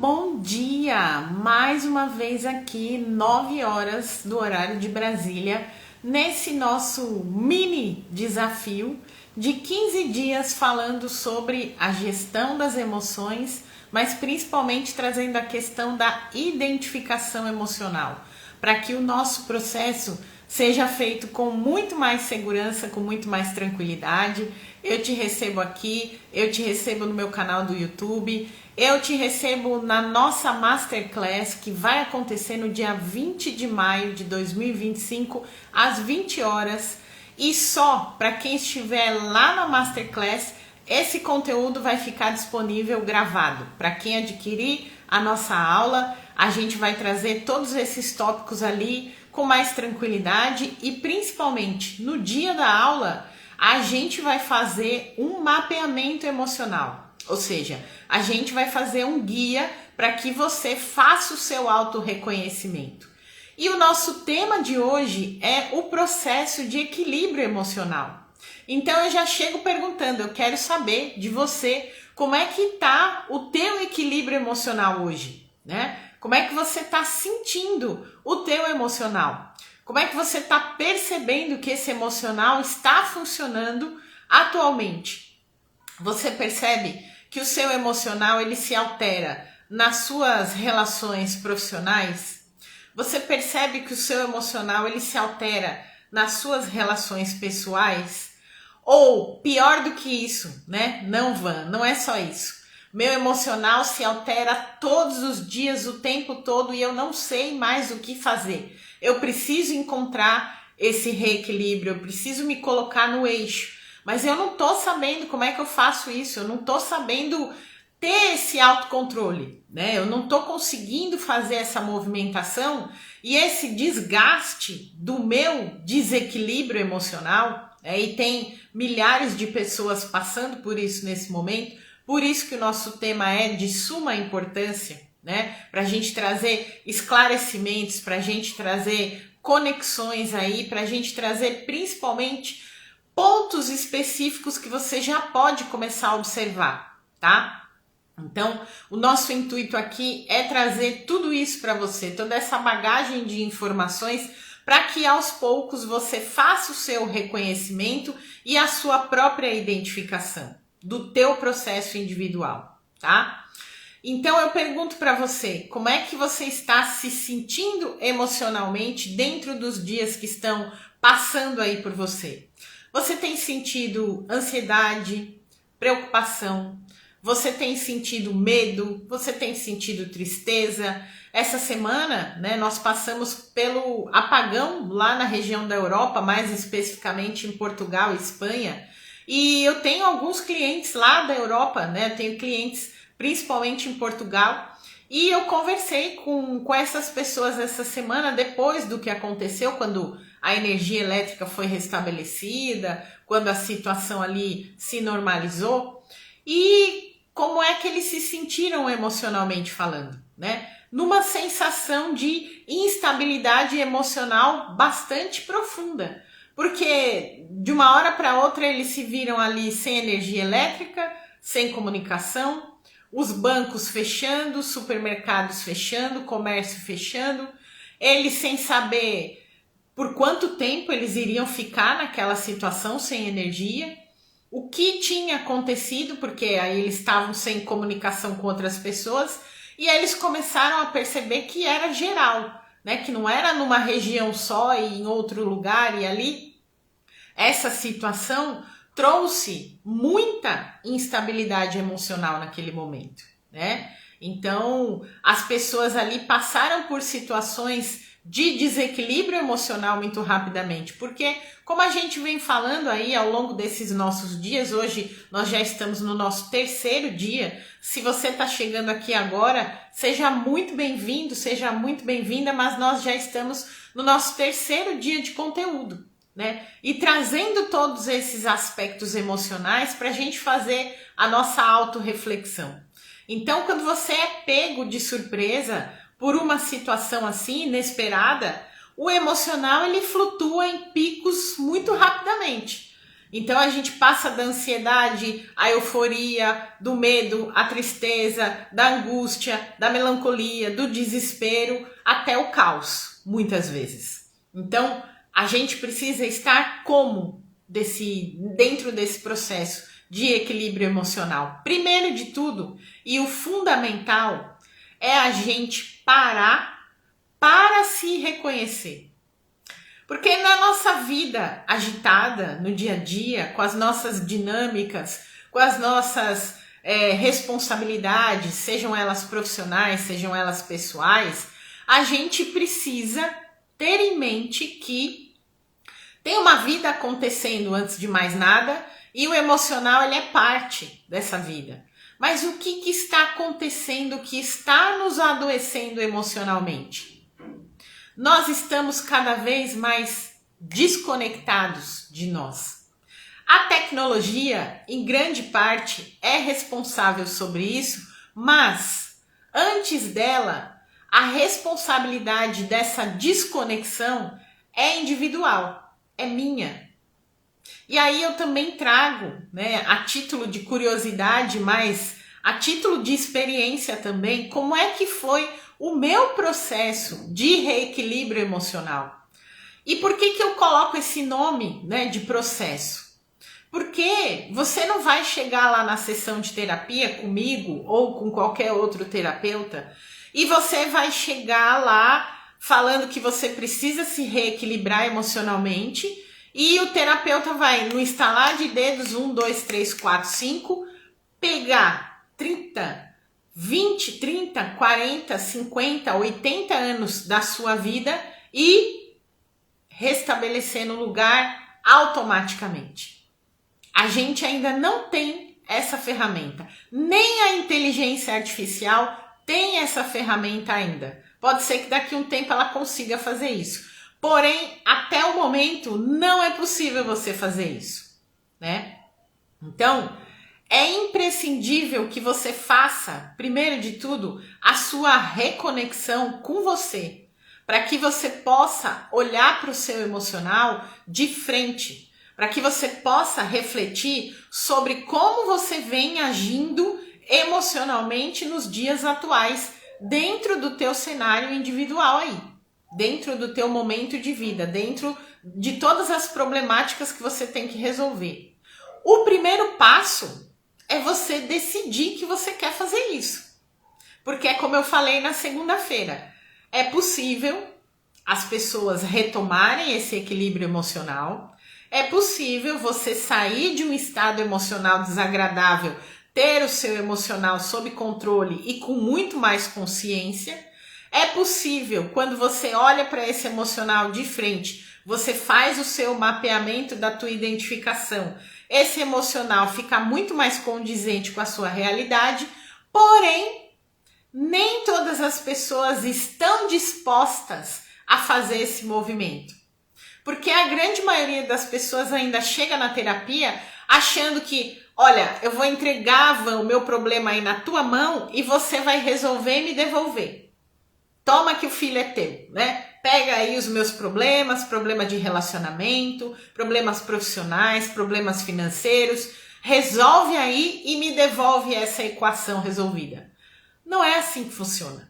bom dia! Mais uma vez aqui, 9 horas do horário de Brasília, nesse nosso mini desafio de 15 dias falando sobre a gestão das emoções, mas principalmente trazendo a questão da identificação emocional, para que o nosso processo seja feito com muito mais segurança, com muito mais tranquilidade. Eu te recebo aqui, eu te recebo no meu canal do YouTube, eu te recebo na nossa Masterclass que vai acontecer no dia 20 de maio de 2025, às 20 horas. E só para quem estiver lá na Masterclass, esse conteúdo vai ficar disponível gravado. Para quem adquirir a nossa aula, a gente vai trazer todos esses tópicos ali com mais tranquilidade e principalmente no dia da aula a gente vai fazer um mapeamento emocional, ou seja, a gente vai fazer um guia para que você faça o seu autorreconhecimento. E o nosso tema de hoje é o processo de equilíbrio emocional. Então eu já chego perguntando, eu quero saber de você como é que está o teu equilíbrio emocional hoje, né? Como é que você está sentindo o teu emocional? Como é que você está percebendo que esse emocional está funcionando atualmente? Você percebe que o seu emocional ele se altera nas suas relações profissionais? Você percebe que o seu emocional ele se altera nas suas relações pessoais? Ou pior do que isso, né? Não é só isso. Meu emocional se altera todos os dias, o tempo todo, e eu não sei mais o que fazer. Eu preciso encontrar esse reequilíbrio, eu preciso me colocar no eixo. Mas eu não estou sabendo como é que eu faço isso, eu não estou sabendo ter esse autocontrole, né? Eu não estou conseguindo fazer essa movimentação e esse desgaste do meu desequilíbrio emocional, e tem milhares de pessoas passando por isso nesse momento. Por isso que o nosso tema é de suma importância, né? Para a gente trazer esclarecimentos, para a gente trazer conexões aí, para a gente trazer principalmente pontos específicos que você já pode começar a observar, tá? Então, o nosso intuito aqui é trazer tudo isso para você, toda essa bagagem de informações, para que aos poucos você faça o seu reconhecimento e a sua própria identificação do teu processo individual, tá? Então eu pergunto para você, como é que você está se sentindo emocionalmente dentro dos dias que estão passando aí por você? Você tem sentido ansiedade, preocupação? Você tem sentido medo? Você tem sentido tristeza? Essa semana, né, nós passamos pelo apagão lá na região da Europa, mais especificamente em Portugal e Espanha. E eu tenho alguns clientes lá da Europa, né? Eu tenho clientes principalmente em Portugal. E eu conversei com essas pessoas essa semana, depois do que aconteceu, quando a energia elétrica foi restabelecida, quando a situação ali se normalizou. E como é que eles se sentiram emocionalmente falando, né? Numa sensação de instabilidade emocional bastante profunda. Porque de uma hora para outra eles se viram ali sem energia elétrica, sem comunicação, os bancos fechando, supermercados fechando, comércio fechando, eles sem saber por quanto tempo eles iriam ficar naquela situação sem energia, o que tinha acontecido, porque aí eles estavam sem comunicação com outras pessoas, e aí eles começaram a perceber que era geral, né? Que não era numa região só e em outro lugar e ali. Essa situação trouxe muita instabilidade emocional naquele momento, né? Então, as pessoas ali passaram por situações de desequilíbrio emocional muito rapidamente, porque como a gente vem falando aí ao longo desses nossos dias, hoje nós já estamos no nosso terceiro dia. Se você está chegando aqui agora, seja muito bem-vindo, seja muito bem-vinda, mas nós já estamos no nosso terceiro dia de conteúdo, né? E trazendo todos esses aspectos emocionais para a gente fazer a nossa autorreflexão. Então, quando você é pego de surpresa por uma situação assim, inesperada, o emocional ele flutua em picos muito rapidamente. Então a gente passa da ansiedade, à euforia, do medo, à tristeza, da angústia, da melancolia, do desespero, até o caos, muitas vezes. Então a gente precisa estar dentro desse processo de equilíbrio emocional. Primeiro de tudo, e o fundamental, é a gente parar para se reconhecer. Porque na nossa vida agitada, no dia a dia, com as nossas dinâmicas, com as nossas responsabilidades, sejam elas profissionais, sejam elas pessoais, a gente precisa ter em mente que tem uma vida acontecendo antes de mais nada e o emocional ele é parte dessa vida. Mas o que está acontecendo que está nos adoecendo emocionalmente? Nós estamos cada vez mais desconectados de nós. A tecnologia, em grande parte, é responsável sobre isso, mas antes dela, a responsabilidade dessa desconexão é individual, é minha. E aí eu também trago, a título de curiosidade, mas a título de experiência também, como é que foi o meu processo de reequilíbrio emocional. E por que eu coloco esse nome, de processo? Porque você não vai chegar lá na sessão de terapia comigo ou com qualquer outro terapeuta e você vai chegar lá falando que você precisa se reequilibrar emocionalmente e o terapeuta vai, no estalar de dedos, 1, 2, 3, 4, 5, pegar 20, 30, 40, 50, 80 anos da sua vida e restabelecer no lugar automaticamente. A gente ainda não tem essa ferramenta. Nem a inteligência artificial tem essa ferramenta ainda. Pode ser que daqui a um tempo ela consiga fazer isso. Porém, até o momento, não é possível você fazer isso, Então, é imprescindível que você faça, primeiro de tudo, a sua reconexão com você, para que você possa olhar para o seu emocional de frente, para que você possa refletir sobre como você vem agindo emocionalmente nos dias atuais, dentro do teu cenário individual aí, dentro do teu momento de vida, dentro de todas as problemáticas que você tem que resolver. O primeiro passo é você decidir que você quer fazer isso. Porque é como eu falei na segunda-feira, é possível as pessoas retomarem esse equilíbrio emocional, é possível você sair de um estado emocional desagradável, ter o seu emocional sob controle e com muito mais consciência. É possível, quando você olha para esse emocional de frente, você faz o seu mapeamento da tua identificação, esse emocional fica muito mais condizente com a sua realidade, porém, nem todas as pessoas estão dispostas a fazer esse movimento. Porque a grande maioria das pessoas ainda chega na terapia achando que, olha, eu vou entregar o meu problema aí na tua mão e você vai resolver e me devolver. Toma que o filho é teu, Pega aí os meus problemas, problema de relacionamento, problemas profissionais, problemas financeiros, resolve aí e me devolve essa equação resolvida. Não é assim que funciona,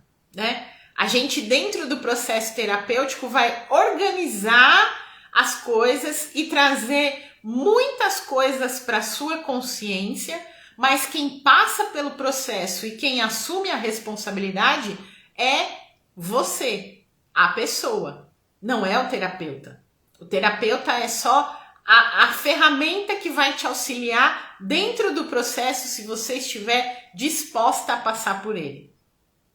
A gente, dentro do processo terapêutico, vai organizar as coisas e trazer muitas coisas para a sua consciência, mas quem passa pelo processo e quem assume a responsabilidade é você. A pessoa, não é o terapeuta. O terapeuta é só a ferramenta que vai te auxiliar dentro do processo se você estiver disposta a passar por ele.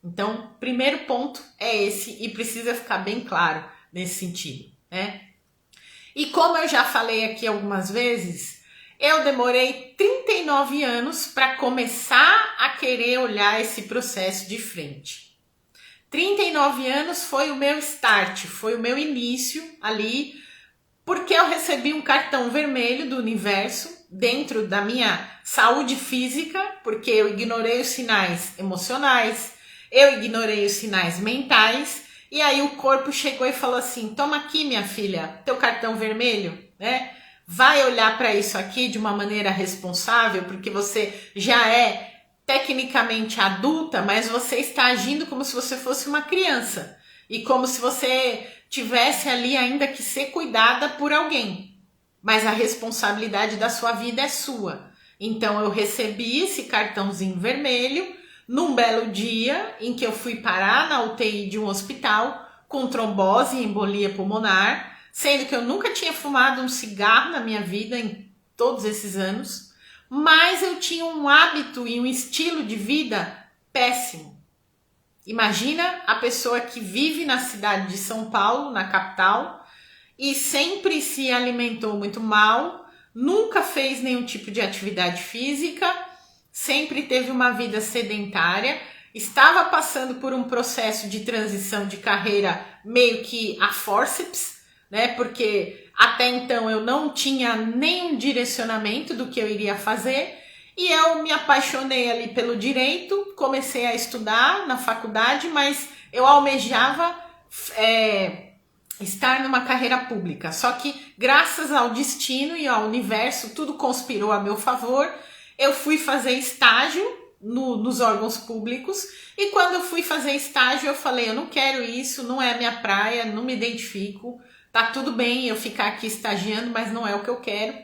Então, primeiro ponto é esse e precisa ficar bem claro nesse sentido, E como eu já falei aqui algumas vezes, eu demorei 39 anos para começar a querer olhar esse processo de frente. 39 anos foi o meu start, foi o meu início ali, porque eu recebi um cartão vermelho do universo dentro da minha saúde física, porque eu ignorei os sinais emocionais, eu ignorei os sinais mentais, e aí o corpo chegou e falou assim, toma aqui minha filha, teu cartão vermelho, vai olhar para isso aqui de uma maneira responsável, porque você já é tecnicamente adulta, mas você está agindo como se você fosse uma criança e como se você tivesse ali ainda que ser cuidada por alguém. Mas a responsabilidade da sua vida é sua. Então eu recebi esse cartãozinho vermelho num belo dia em que eu fui parar na UTI de um hospital com trombose e embolia pulmonar, sendo que eu nunca tinha fumado um cigarro na minha vida em todos esses anos, mas eu tinha um hábito e um estilo de vida péssimo. Imagina a pessoa que vive na cidade de São Paulo, na capital, e sempre se alimentou muito mal, nunca fez nenhum tipo de atividade física, sempre teve uma vida sedentária, estava passando por um processo de transição de carreira meio que a forceps, né? Porque até então eu não tinha nenhum direcionamento do que eu iria fazer e eu me apaixonei ali pelo direito, comecei a estudar na faculdade, mas eu almejava estar numa carreira pública. Só que graças ao destino e ao universo, tudo conspirou a meu favor. Eu fui fazer estágio nos órgãos públicos e quando eu fui fazer estágio eu falei, eu não quero isso, não é a minha praia, não me identifico, tá tudo bem eu ficar aqui estagiando, mas não é o que eu quero.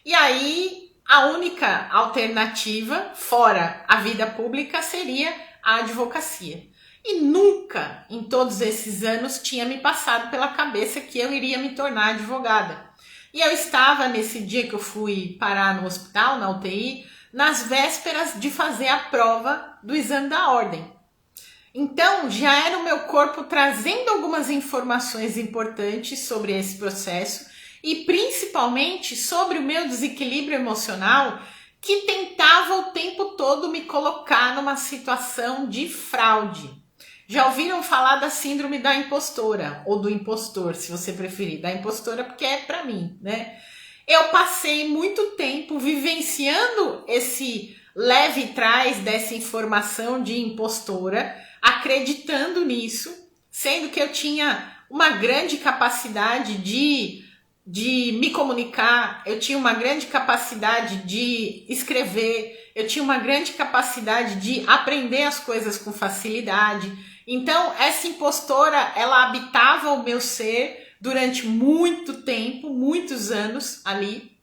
E aí a única alternativa, fora a vida pública, seria a advocacia. E nunca, em todos esses anos, tinha me passado pela cabeça que eu iria me tornar advogada. E eu estava, nesse dia que eu fui parar no hospital, na UTI, nas vésperas de fazer a prova do exame da ordem. Então, já era o meu corpo trazendo algumas informações importantes sobre esse processo e principalmente sobre o meu desequilíbrio emocional que tentava o tempo todo me colocar numa situação de fraude. Já ouviram falar da síndrome da impostora, ou do impostor, se você preferir, da impostora porque é pra mim, né? Eu passei muito tempo vivenciando esse leve trás dessa informação de impostora, acreditando nisso, sendo que eu tinha uma grande capacidade de me comunicar, eu tinha uma grande capacidade de escrever, eu tinha uma grande capacidade de aprender as coisas com facilidade. Então, essa impostora, ela habitava o meu ser durante muito tempo, muitos anos ali.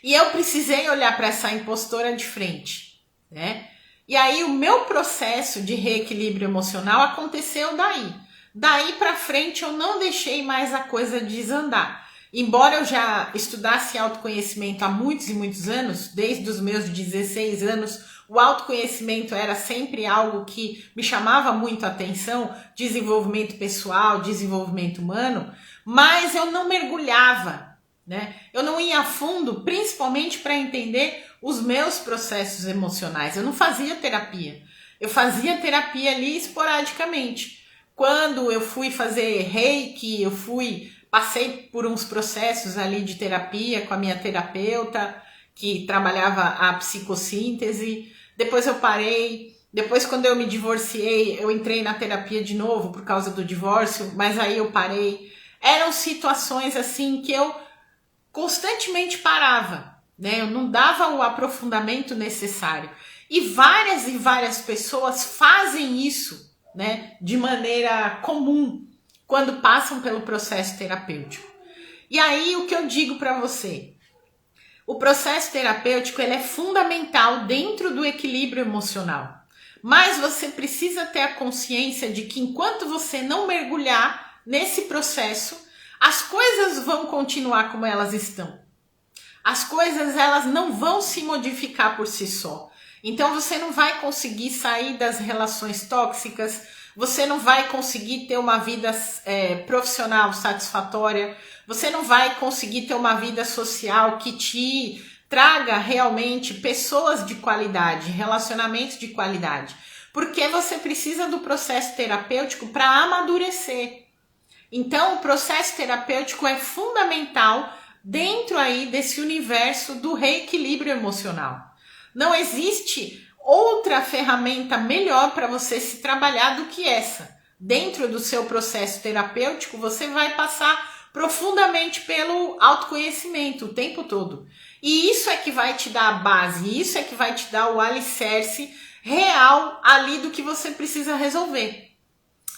E eu precisei olhar para essa impostora de frente, né? E aí o meu processo de reequilíbrio emocional aconteceu daí. Daí para frente eu não deixei mais a coisa desandar. Embora eu já estudasse autoconhecimento há muitos e muitos anos, desde os meus 16 anos, o autoconhecimento era sempre algo que me chamava muito a atenção, desenvolvimento pessoal, desenvolvimento humano, mas eu não mergulhava, né? Eu não ia a fundo, principalmente para entender os meus processos emocionais. Eu não fazia terapia. Eu fazia terapia ali esporadicamente. Quando eu fui fazer reiki, passei por uns processos ali de terapia com a minha terapeuta, que trabalhava a psicossíntese. Depois eu parei. Depois, quando eu me divorciei, eu entrei na terapia de novo por causa do divórcio, mas aí eu parei. Eram situações assim que eu constantemente parava, né? Eu não dava o aprofundamento necessário. E várias pessoas fazem isso, né, de maneira comum quando passam pelo processo terapêutico. E aí o que eu digo para você? O processo terapêutico ele é fundamental dentro do equilíbrio emocional. Mas você precisa ter a consciência de que enquanto você não mergulhar nesse processo, as coisas vão continuar como elas estão. As coisas elas não vão se modificar por si só. Então você não vai conseguir sair das relações tóxicas, você não vai conseguir ter uma vida profissional satisfatória, você não vai conseguir ter uma vida social que te traga realmente pessoas de qualidade, relacionamentos de qualidade, porque você precisa do processo terapêutico para amadurecer. Então o processo terapêutico é fundamental dentro aí desse universo do reequilíbrio emocional. Não existe outra ferramenta melhor para você se trabalhar do que essa. Dentro do seu processo terapêutico, você vai passar profundamente pelo autoconhecimento o tempo todo. E isso é que vai te dar a base, isso é que vai te dar o alicerce real ali do que você precisa resolver.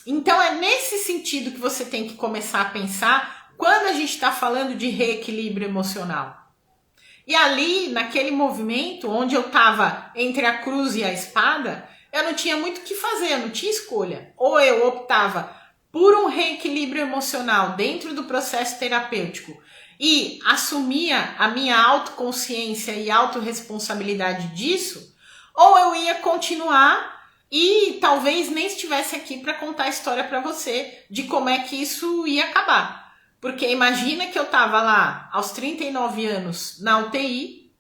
Então é nesse sentido que você tem que começar a pensar quando a gente está falando de reequilíbrio emocional. E ali, naquele movimento, onde eu estava entre a cruz e a espada, eu não tinha muito o que fazer, eu não tinha escolha. Ou eu optava por um reequilíbrio emocional dentro do processo terapêutico e assumia a minha autoconsciência e autorresponsabilidade disso, ou eu ia continuar e talvez nem estivesse aqui para contar a história para você de como é que isso ia acabar. Porque imagina que eu estava lá aos 39 anos na UTI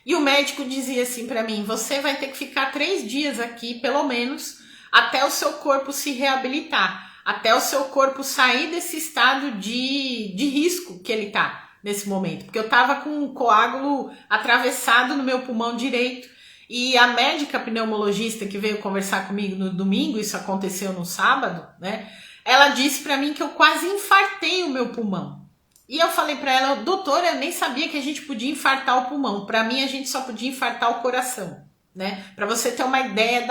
e o médico dizia assim para mim, você vai ter que ficar 3 dias aqui pelo menos até o seu corpo se reabilitar, até o seu corpo sair desse estado de risco que ele tá nesse momento. Porque eu estava com um coágulo atravessado no meu pulmão direito e a médica pneumologista que veio conversar comigo no domingo, isso aconteceu no sábado, né? Ela disse para mim que eu quase infartei o meu pulmão. E eu falei para ela, doutora, eu nem sabia que a gente podia infartar o pulmão. Para mim, a gente só podia infartar o coração, né? Para você ter uma ideia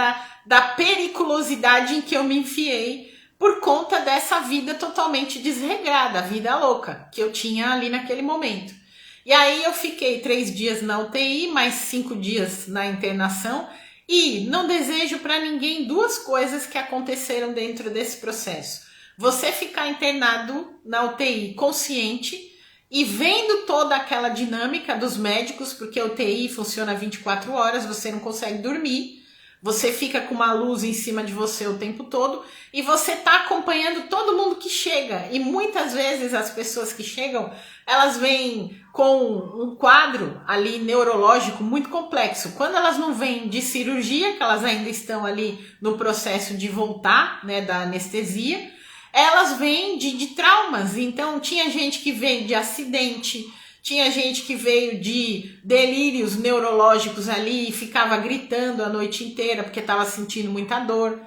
da periculosidade em que eu me enfiei por conta dessa vida totalmente desregrada, a vida louca que eu tinha ali naquele momento. E aí eu fiquei 3 dias na UTI, mais 5 dias na internação. E não desejo para ninguém 2 coisas que aconteceram dentro desse processo. Você ficar internado na UTI consciente e vendo toda aquela dinâmica dos médicos, porque a UTI funciona 24 horas, você não consegue dormir, você fica com uma luz em cima de você o tempo todo e você está acompanhando todo mundo que chega. E muitas vezes as pessoas que chegam, elas vêm com um quadro ali neurológico muito complexo. Quando elas não vêm de cirurgia, que elas ainda estão ali no processo de voltar, né, da anestesia, elas vêm de traumas. Então tinha gente que veio de acidente, tinha gente que veio de delírios neurológicos ali e ficava gritando a noite inteira porque estava sentindo muita dor.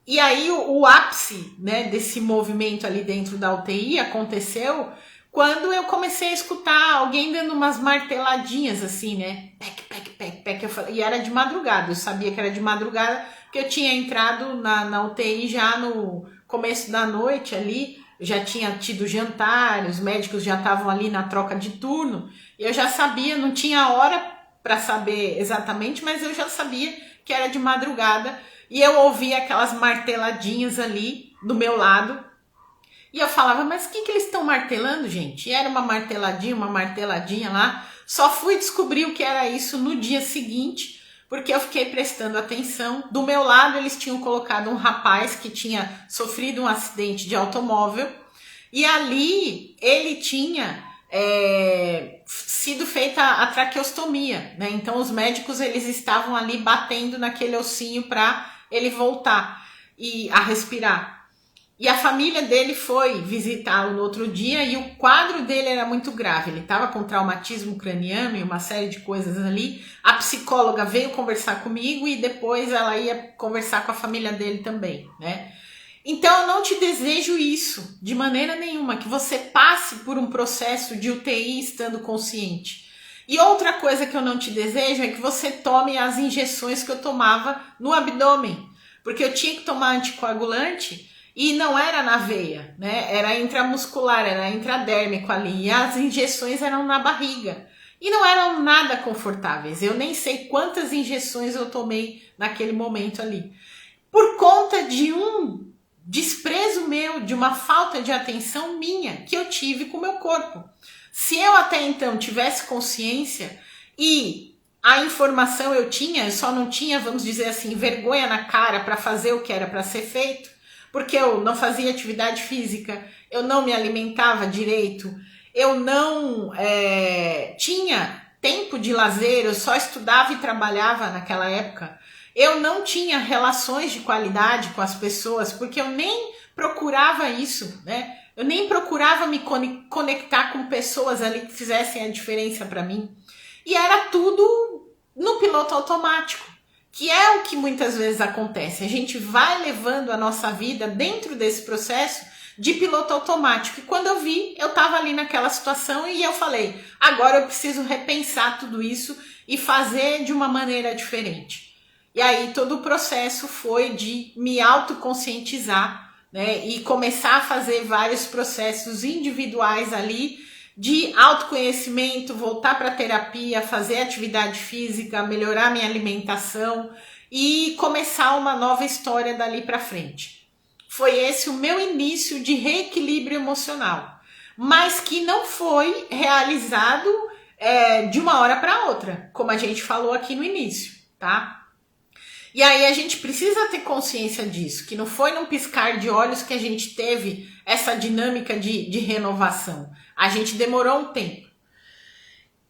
E aí o ápice, né, desse movimento ali dentro da UTI aconteceu quando eu comecei a escutar alguém dando umas marteladinhas assim, né? Pec, pec, pec, pec. E era de madrugada, eu sabia que era de madrugada porque eu tinha entrado na UTI já no começo da noite ali, já tinha tido jantar, os médicos já estavam ali na troca de turno, eu já sabia, não tinha hora para saber exatamente, mas eu já sabia que era de madrugada e eu ouvia aquelas marteladinhas ali do meu lado e eu falava, mas o que eles estão martelando, gente? E era uma marteladinha lá, só fui descobrir o que era isso no dia seguinte, porque eu fiquei prestando atenção. Do meu lado, eles tinham colocado um rapaz que tinha sofrido um acidente de automóvel e ali ele tinha sido feita a traqueostomia, né? Então os médicos eles estavam ali batendo naquele ossinho para ele voltar a respirar. E a família dele foi visitá-lo no outro dia e o quadro dele era muito grave. Ele estava com traumatismo craniano e uma série de coisas ali. A psicóloga veio conversar comigo e depois ela ia conversar com a família dele também, né? Então eu não te desejo isso de maneira nenhuma, que você passe por um processo de UTI estando consciente. E outra coisa que eu não te desejo é que você tome as injeções que eu tomava no abdômen, porque eu tinha que tomar anticoagulante. E não era na veia, né? Era intramuscular, era intradérmico ali. E as injeções eram na barriga. E não eram nada confortáveis. Eu nem sei quantas injeções eu tomei naquele momento ali. Por conta de um desprezo meu, de uma falta de atenção minha que eu tive com o meu corpo. Se eu até então tivesse consciência e a informação eu tinha, eu só não tinha, vamos dizer assim, vergonha na cara para fazer o que era para ser feito, porque eu não fazia atividade física, eu não me alimentava direito, eu não tinha tempo de lazer, eu só estudava e trabalhava naquela época. Eu não tinha relações de qualidade com as pessoas, porque eu nem procurava isso, né? Eu nem procurava me conectar com pessoas ali que fizessem a diferença para mim. E era tudo no piloto automático. Que é o que muitas vezes acontece, a gente vai levando a nossa vida dentro desse processo de piloto automático. E quando eu vi, eu estava ali naquela situação e eu falei, agora eu preciso repensar tudo isso e fazer de uma maneira diferente. E aí todo o processo foi de me autoconscientizar, né, e começar a fazer vários processos individuais ali de autoconhecimento, voltar para a terapia, fazer atividade física, melhorar minha alimentação e começar uma nova história dali para frente. Foi esse o meu início de reequilíbrio emocional, mas que não foi realizado de uma hora para outra, como a gente falou aqui no início, tá? E aí a gente precisa ter consciência disso, que não foi num piscar de olhos que a gente teve essa dinâmica de renovação. A gente demorou um tempo.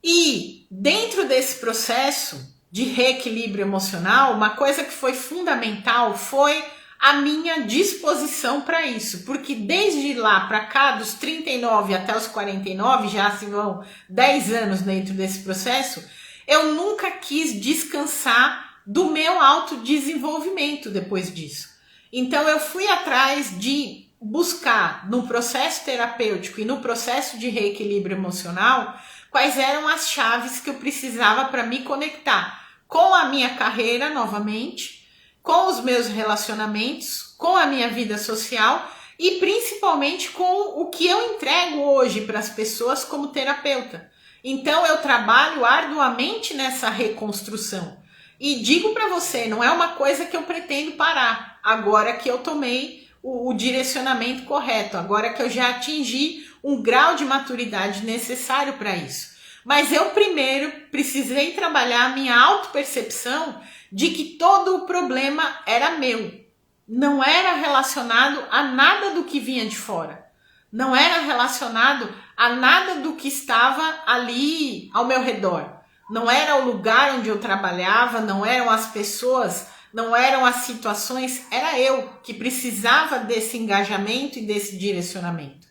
E dentro desse processo de reequilíbrio emocional, uma coisa que foi fundamental foi a minha disposição para isso. Porque desde lá para cá, dos 39 até os 49, já se vão 10 anos dentro desse processo, eu nunca quis descansar do meu autodesenvolvimento depois disso. Então eu fui atrás de buscar no processo terapêutico e no processo de reequilíbrio emocional quais eram as chaves que eu precisava para me conectar com a minha carreira novamente, com os meus relacionamentos, com a minha vida social e principalmente com o que eu entrego hoje para as pessoas como terapeuta. Então eu trabalho arduamente nessa reconstrução. E digo para você, não é uma coisa que eu pretendo parar, agora que eu tomei o direcionamento correto, agora que eu já atingi um grau de maturidade necessário para isso. Mas eu primeiro precisei trabalhar a minha autopercepção de que todo o problema era meu. Não era relacionado a nada do que vinha de fora. Não era relacionado a nada do que estava ali ao meu redor. Não era o lugar onde eu trabalhava, não eram as pessoas, não eram as situações, era eu que precisava desse engajamento e desse direcionamento.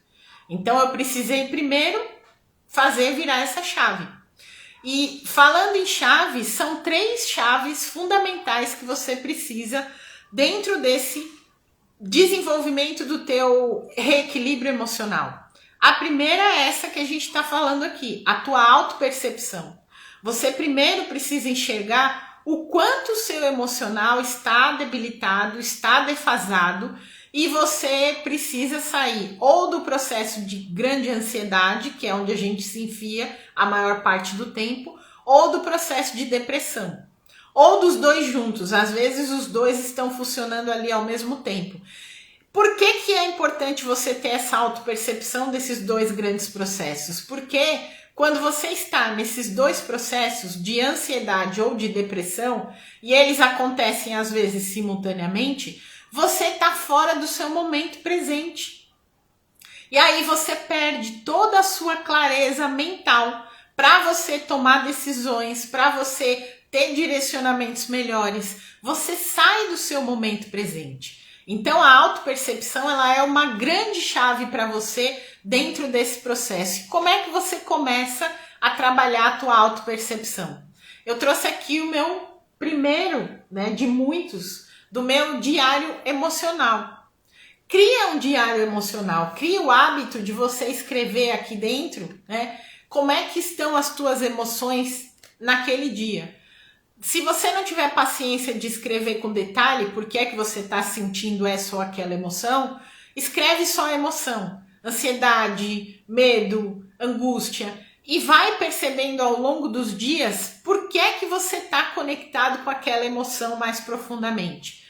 Então eu precisei primeiro fazer virar essa chave. E falando em chaves, são 3 chaves fundamentais que você precisa dentro desse desenvolvimento do teu reequilíbrio emocional. A primeira é essa que a gente está falando aqui, a tua autopercepção. Você primeiro precisa enxergar o quanto o seu emocional está debilitado, está defasado e você precisa sair ou do processo de grande ansiedade, que é onde a gente se enfia a maior parte do tempo, ou do processo de depressão. Ou dos dois juntos, às vezes os dois estão funcionando ali ao mesmo tempo. Por que é importante você ter essa autopercepção desses dois grandes processos? Porque quando você está nesses dois processos de ansiedade ou de depressão, e eles acontecem às vezes simultaneamente, você está fora do seu momento presente. E aí você perde toda a sua clareza mental para você tomar decisões, para você ter direcionamentos melhores. Você sai do seu momento presente. Então a autopercepção ela é uma grande chave para você dentro desse processo. Como é que você começa a trabalhar a tua autopercepção? Eu trouxe aqui o meu primeiro, de muitos, do meu diário emocional. Cria um diário emocional, cria o hábito de você escrever aqui dentro, como é que estão as tuas emoções naquele dia. Se você não tiver paciência de escrever com detalhe por que é que você está sentindo essa ou aquela emoção, escreve só a emoção. Ansiedade, medo, angústia. E vai percebendo ao longo dos dias por que é que você está conectado com aquela emoção mais profundamente.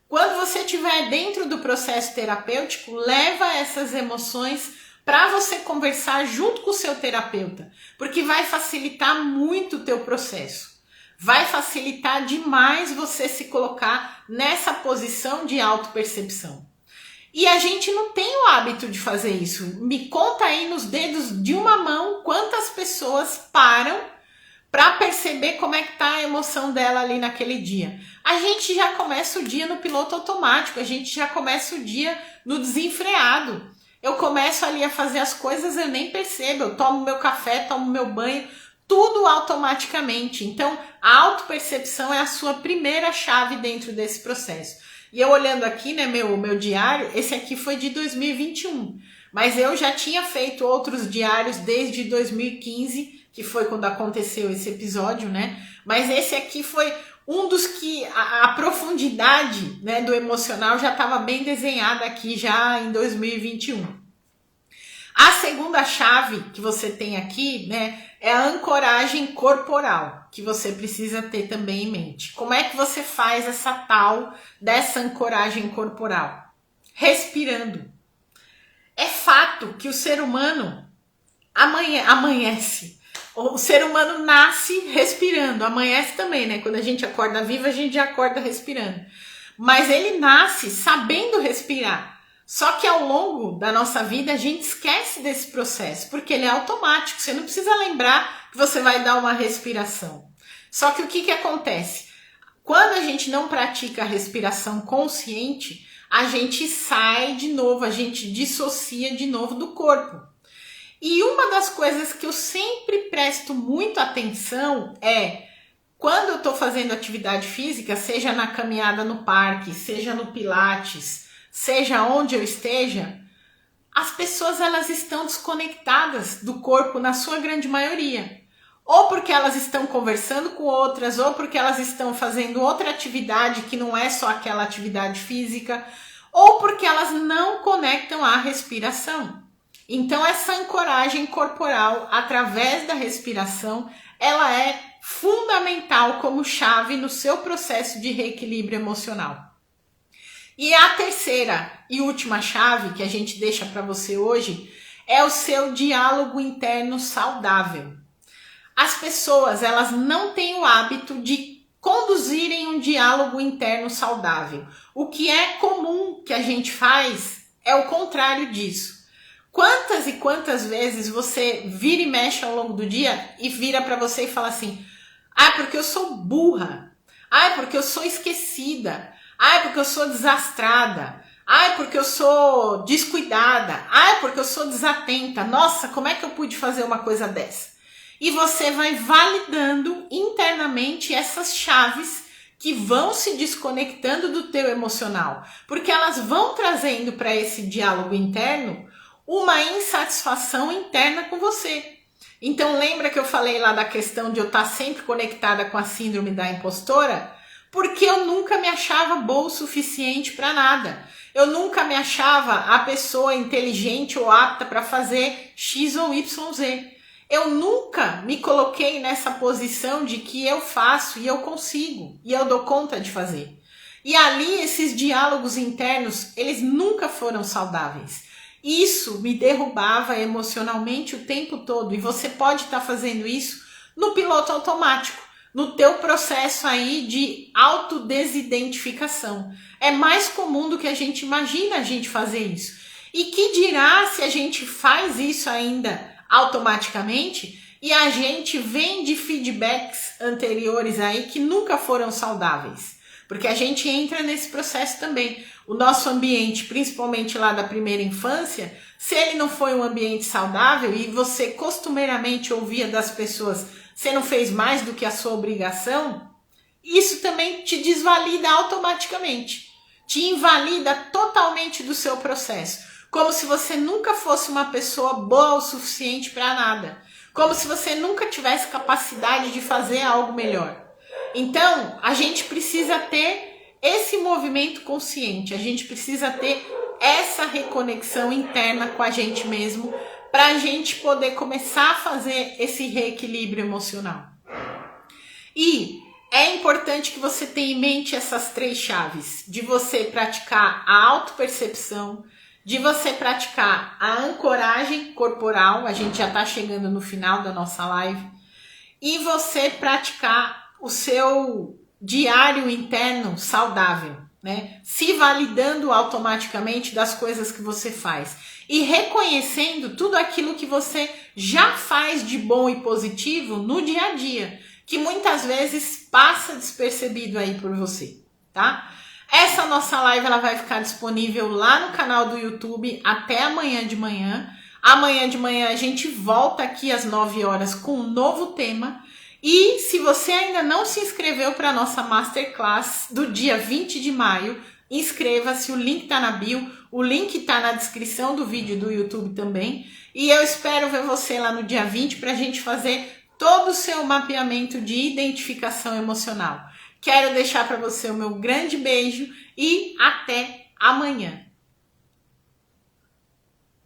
Quando você estiver dentro do processo terapêutico, leva essas emoções para você conversar junto com o seu terapeuta. Porque vai facilitar muito o teu processo. Vai facilitar demais você se colocar nessa posição de autopercepção. E a gente não tem o hábito de fazer isso. Me conta aí nos dedos de uma mão quantas pessoas param para perceber como é que tá a emoção dela ali naquele dia. A gente já começa o dia no piloto automático, a gente já começa o dia no desenfreado. Eu começo ali a fazer as coisas, eu nem percebo, eu tomo meu café, tomo meu banho, tudo automaticamente. Então, a autopercepção é a sua primeira chave dentro desse processo. E eu olhando aqui, né, meu diário, esse aqui foi de 2021. Mas eu já tinha feito outros diários desde 2015, que foi quando aconteceu esse episódio, né? Mas esse aqui foi um dos que a profundidade, né, do emocional já estava bem desenhada aqui já em 2021. A segunda chave que você tem aqui, né, é a ancoragem corporal, que você precisa ter também em mente. Como é que você faz essa tal dessa ancoragem corporal? Respirando. É fato que o ser humano amanhece. O ser humano nasce respirando, amanhece também, né? Quando a gente acorda vivo, a gente já acorda respirando. Mas ele nasce sabendo respirar. Só que ao longo da nossa vida a gente esquece desse processo, porque ele é automático, você não precisa lembrar que você vai dar uma respiração. Só que o que acontece? Quando a gente não pratica a respiração consciente, a gente sai de novo, a gente dissocia de novo do corpo. E uma das coisas que eu sempre presto muito atenção é quando eu estou fazendo atividade física, seja na caminhada no parque, seja no pilates, seja onde eu esteja, as pessoas elas estão desconectadas do corpo na sua grande maioria. Ou porque elas estão conversando com outras, ou porque elas estão fazendo outra atividade que não é só aquela atividade física, ou porque elas não conectam à respiração. Então essa ancoragem corporal através da respiração, ela é fundamental como chave no seu processo de reequilíbrio emocional. E a terceira e última chave que a gente deixa para você hoje é o seu diálogo interno saudável. As pessoas, elas não têm o hábito de conduzirem um diálogo interno saudável. O que é comum que a gente faz é o contrário disso. Quantas e quantas vezes você vira e mexe ao longo do dia e vira para você e fala assim: ah, porque eu sou burra, ah, porque eu sou esquecida, ah, porque eu sou desastrada, ah, porque eu sou descuidada, ah, porque eu sou desatenta, nossa, como é que eu pude fazer uma coisa dessa? E você vai validando internamente essas chaves que vão se desconectando do teu emocional, porque elas vão trazendo para esse diálogo interno uma insatisfação interna com você. Então lembra que eu falei lá da questão de eu estar sempre conectada com a síndrome da impostora? Porque eu nunca me achava boa o suficiente para nada. Eu nunca me achava a pessoa inteligente ou apta para fazer X ou Y, Z. Eu nunca me coloquei nessa posição de que eu faço e eu consigo e eu dou conta de fazer. E ali esses diálogos internos, eles nunca foram saudáveis. Isso me derrubava emocionalmente o tempo todo e você pode estar fazendo isso no piloto automático, no teu processo aí de autodesidentificação. É mais comum do que a gente imagina a gente fazer isso. E que dirá se a gente faz isso ainda automaticamente e a gente vem de feedbacks anteriores aí que nunca foram saudáveis. Porque a gente entra nesse processo também. O nosso ambiente, principalmente lá da primeira infância, se ele não foi um ambiente saudável e você costumeiramente ouvia das pessoas, você não fez mais do que a sua obrigação, isso também te desvalida automaticamente. Te invalida totalmente do seu processo. Como se você nunca fosse uma pessoa boa o suficiente para nada. Como se você nunca tivesse capacidade de fazer algo melhor. Então, a gente precisa ter esse movimento consciente, a gente precisa ter essa reconexão interna com a gente mesmo para a gente poder começar a fazer esse reequilíbrio emocional. E é importante que você tenha em mente essas três chaves, de você praticar a autopercepção, de você praticar a ancoragem corporal, a gente já está chegando no final da nossa live, e você praticar o seu diário interno saudável, né? Se validando automaticamente das coisas que você faz e reconhecendo tudo aquilo que você já faz de bom e positivo no dia a dia, que muitas vezes passa despercebido aí por você, tá? Essa nossa live ela vai ficar disponível lá no canal do YouTube até amanhã de manhã. Amanhã de manhã a gente volta aqui às 9 horas com um novo tema. E se você ainda não se inscreveu para a nossa Masterclass do dia 20 de maio, inscreva-se, o link tá na bio, o link tá na descrição do vídeo do YouTube também. E eu espero ver você lá no dia 20 para a gente fazer todo o seu mapeamento de identificação emocional. Quero deixar para você o meu grande beijo e até amanhã.